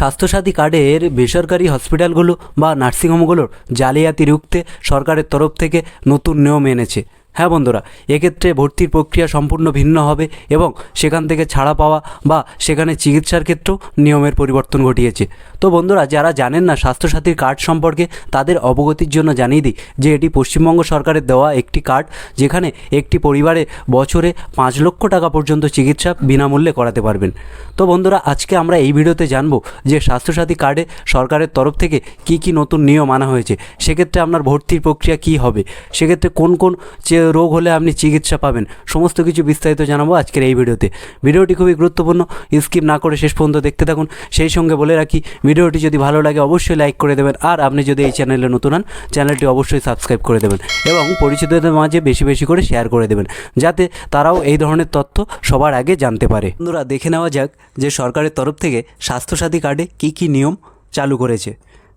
স্বাস্থ্যসাথী কার্ডের বেসরকারি হসপিটালগুলো বা নার্সিংহোমগুলোর জালিয়াতি রুখতে সরকারের তরফ থেকে নতুন নিয়ম এনেছে। হ্যাঁ বন্ধুরা, এক্ষেত্রে ভর্তির প্রক্রিয়া সম্পূর্ণ ভিন্ন হবে এবং সেখান থেকে ছাড়া পাওয়া বা সেখানে চিকিৎসার ক্ষেত্রেও নিয়মের পরিবর্তন ঘটিয়েছে। তো বন্ধুরা, যারা জানেন না স্বাস্থ্যসাথীর কার্ড সম্পর্কে, তাদের অবগতির জন্য জানিয়ে দিই যে এটি পশ্চিমবঙ্গ সরকারের দেওয়া একটি কার্ড, যেখানে একটি পরিবারে বছরে 5 লক্ষ টাকা পর্যন্ত চিকিৎসা বিনামূল্যে করাতে পারবেন। তো বন্ধুরা, আজকে আমরা এই ভিডিওতে জানবো যে স্বাস্থ্যসাথী কার্ডে সরকারের তরফ থেকে কি নতুন নিয়ম আনা হয়েছে, সেক্ষেত্রে আপনার ভর্তির প্রক্রিয়া কী হবে, সেক্ষেত্রে কোন রোগ হলে আপনি চিকিৎসা পাবেন, সমস্ত কিছু বিস্তারিত জানাবো আজকের এই ভিডিওতে। ভিডিওটি খুবই গুরুত্বপূর্ণ, স্কিপ না করে শেষ পর্যন্ত দেখতে থাকুন। সেই সঙ্গে বলে রাখি, ভিডিওটি যদি ভালো লাগে অবশ্যই লাইক করে দেবেন, আর আপনি যদি এই চ্যানেলে নতুন হন চ্যানেলটি অবশ্যই সাবস্ক্রাইব করে দেবেন এবং পরিচিতদের মাঝে বেশি বেশি করে শেয়ার করে দেবেন, যাতে তারাও এই ধরনের তথ্য সবার আগে জানতে পারে। বন্ধুরা, দেখে নেওয়া যাক যে সরকারের তরফ থেকে স্বাস্থ্যসাথী কার্ডে কী নিয়ম চালু করেছে।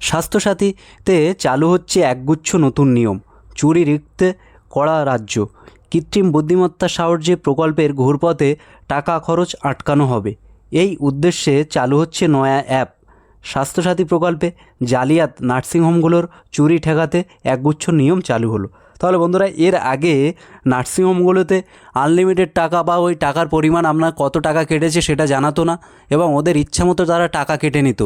স্বাস্থ্যসাথীতে চালু হচ্ছে একগুচ্ছ নতুন নিয়ম। চুরি রুখতে কড়া রাজ্য। কৃত্রিম বুদ্ধিমত্তার সাহায্যে প্রকল্পের ঘুরপথে টাকা খরচ আটকানো হবে। এই উদ্দেশ্যে চালু হচ্ছে নয়া অ্যাপ। স্বাস্থ্যসাথী প্রকল্পে জালিয়াত নার্সিংহোমগুলোর চুরি ঠেকাতে একগুচ্ছ নিয়ম চালু হলো। তাহলে বন্ধুরা, এর আগে নার্সিংহোমগুলোতে আনলিমিটেড টাকা বা ওই টাকার পরিমাণ আপনার কত টাকা কেটেছে সেটা জানাতো না, এবং ওদের ইচ্ছামতো তারা টাকা কেটে নিত।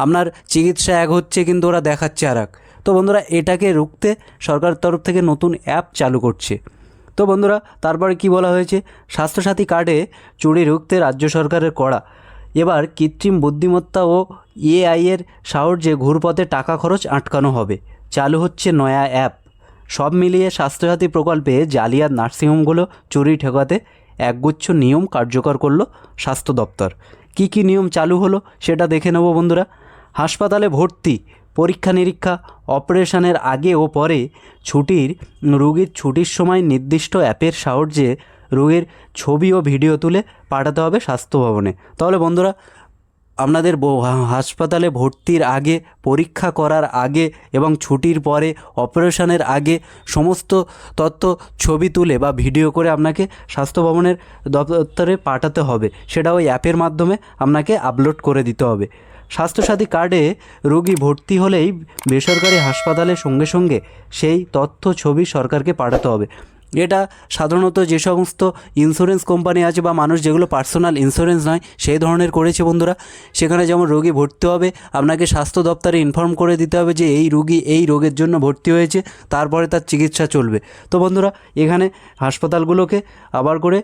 আপনার চিকিৎসা এক হচ্ছে কিন্তু ওরা দেখাচ্ছে আর এক। তো বন্ধুরা, এটাকে রুখতে সরকারের তরফ থেকে নতুন অ্যাপ চালু করছে। তো বন্ধুরা, তারপরে কি বলা হয়েছে, স্বাস্থ্যসাথী কার্ডে চুরি রুখতে রাজ্য সরকারের কড়া। এবার কৃত্রিম বুদ্ধিমত্তা ও এআইয়ের সাহায্যে ঘুরপথে টাকা খরচ আটকানো হবে। চালু হচ্ছে নয়া অ্যাপ। সব মিলিয়ে স্বাস্থ্যসাথী প্রকল্পে জালিয়াত নার্সিংহোমগুলো চুরি ঠেকাতে একগুচ্ছ নিয়ম কার্যকর করলো স্বাস্থ্য দপ্তর। কী নিয়ম চালু হলো সেটা দেখে নেব বন্ধুরা। হাসপাতালে ভর্তি, পরীক্ষা নিরীক্ষা, অপারেশনের আগে ও পরে রোগীর ছুটির সময় নির্দিষ্ট অ্যাপের সাহায্যে রোগীর ছবি ও ভিডিও তুলে পাঠাতে হবে স্বাস্থ্য ভবনে। তাহলে বন্ধুরা, আপনাদের হাসপাতালে ভর্তির আগে, পরীক্ষা করার আগে এবং ছুটির পরে, অপারেশনের আগে সমস্ত তথ্য ছবি তুলে বা ভিডিও করে আপনাকে স্বাস্থ্য ভবনের দপ্তরে পাঠাতে হবে। সেটা ওই অ্যাপের মাধ্যমে আপনাকে আপলোড করে দিতে হবে। স্বাস্থ্যসাথী কার্ডে রোগী ভর্তি হলেই বেসরকারি হাসপাতালের সঙ্গে সঙ্গে সেই তথ্য ছবি সরকারকে পাঠাতে হবে। এটা সাধারণত যে সমস্ত ইন্স্যুরেন্স কোম্পানি আছে বা মানুষ যেগুলো পার্সোনাল ইন্স্যুরেন্স নয় সেই ধরনের করেছে বন্ধুরা। সেখানে যেমন রোগী ভর্তি হবে, আপনাকে স্বাস্থ্য দপ্তরে ইনফর্ম করে দিতে হবে যে এই রোগী এই রোগের জন্য ভর্তি হয়েছে, তারপরে তার চিকিৎসা চলবে। তো বন্ধুরা, এখানে হাসপাতালগুলোকে আবার করে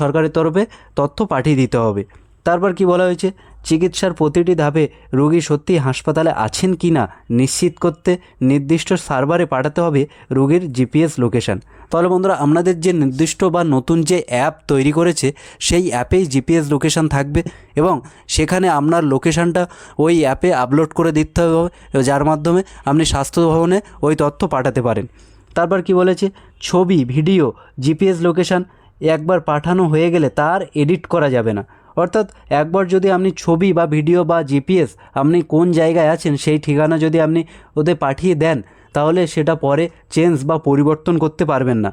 সরকারের তরফে তথ্য পাঠিয়ে দিতে হবে। তারপর কি বলা হয়েছে, চিকিৎসার প্রতিটি ধাপে রোগী সত্যি হাসপাতালে আছেন কি না নিশ্চিত করতে নির্দিষ্ট সার্ভারে পাঠাতে হবে রোগীর জিপিএস লোকেশান। তাহলে বন্ধুরা, আপনাদের যে নির্দিষ্ট বা নতুন যে অ্যাপ তৈরি করেছে সেই অ্যাপেই জিপিএস লোকেশান থাকবে এবং সেখানে আপনার লোকেশানটা ওই অ্যাপে আপলোড করে দিতে হবে, যার মাধ্যমে আপনি স্বাস্থ্য ভবনে ওই তথ্য পাঠাতে পারেন। তারপর কি বলেছে, ছবি, ভিডিও, জিপিএস লোকেশান একবার পাঠানো হয়ে গেলে তার এডিট করা যাবে না। অর্থাৎ একবার যদি আপনি ছবি বা ভিডিও বা জিপিএস আপনি কোন জায়গায় আছেন সেই ঠিকানা যদি আপনি ওদের পাঠিয়ে দেন, তাহলে সেটা পরে চেঞ্জ বা পরিবর্তন করতে পারবেন না।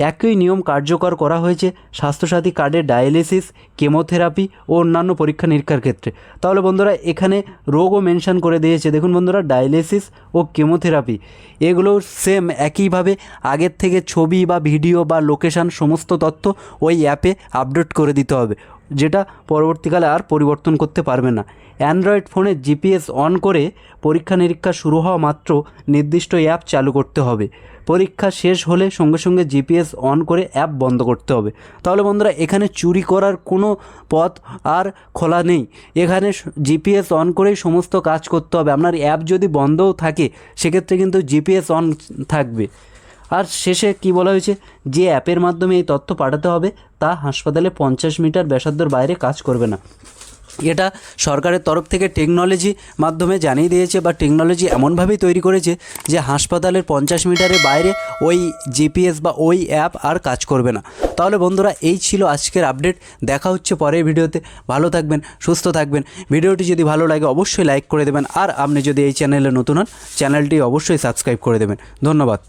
একই নিয়ম কার্যকর করা হয়েছে স্বাস্থ্যসাথী কার্ডের ডায়ালিসিস, কেমোথেরাপি ও অন্যান্য পরীক্ষা নিরীক্ষার ক্ষেত্রে। তাহলে বন্ধুরা, এখানে রোগও মেনশন করে দিয়েছে। দেখুন বন্ধুরা, ডায়ালিসিস ও কেমোথেরাপি এগুলো সেম একইভাবে আগের থেকে ছবি বা ভিডিও বা লোকেশান সমস্ত তথ্য ওই অ্যাপে আপডেট করে দিতে হবে, যেটা পরবর্তীকালে আর পরিবর্তন করতে পারবে না। অ্যান্ড্রয়েড ফোনে জিপিএস অন করে পরীক্ষা নিরীক্ষা শুরু হওয়া মাত্র নির্দিষ্ট অ্যাপ চালু করতে হবে। পরীক্ষা শেষ হলে সঙ্গে সঙ্গে জিপিএস অন করে অ্যাপ বন্ধ করতে হবে। তাহলে বন্ধুরা, এখানে চুরি করার কোনো পথ আর খোলা নেই। এখানে জিপিএস অন করেই সমস্ত কাজ করতে হবে। আপনার অ্যাপ যদি বন্ধও থাকে সেক্ষেত্রে কিন্তু জিপিএস অন থাকবে। আর শেষে কি বলা হয়েছে, যে অ্যাপের মাধ্যমে এই তথ্য পাঠাতে হবে তা হাসপাতালে 50 মিটার ব্যাসার্ধের বাইরে কাজ করবে না। এটা সরকারের তরফ থেকে টেকনোলজি মাধ্যমে জানিয়ে দিয়েছে বা টেকনোলজি এমনভাবেই তৈরি করেছে যে হাসপাতালের 50 মিটারের বাইরে ওই জিপিএস বা ওই অ্যাপ আর কাজ করবে না। তাহলে বন্ধুরা, এই ছিল আজকের আপডেট। দেখা হচ্ছে পরের ভিডিওতে। ভালো থাকবেন, সুস্থ থাকবেন। ভিডিওটি যদি ভালো লাগে অবশ্যই লাইক করে দেবেন, আর আপনি যদি এই চ্যানেলে নতুন হন চ্যানেলটি অবশ্যই সাবস্ক্রাইব করে দেবেন। ধন্যবাদ।